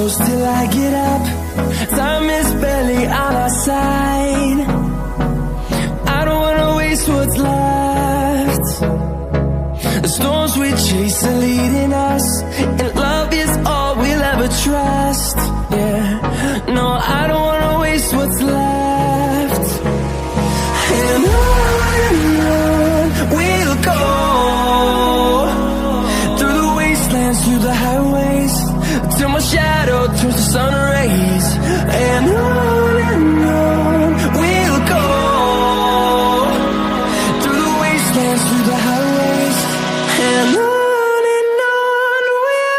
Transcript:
close till I get up. Time is barely on our side. I don't wanna waste what's left. The storms we chase are leading us, and love is all we'll ever trust. Yeah, no, I don't wanna waste what's left. And on we'll go, through the wastelands, through the highways, till my shadow turns to sun rays. And on we'll go, through the wastelands, through the highways, and on we'll go.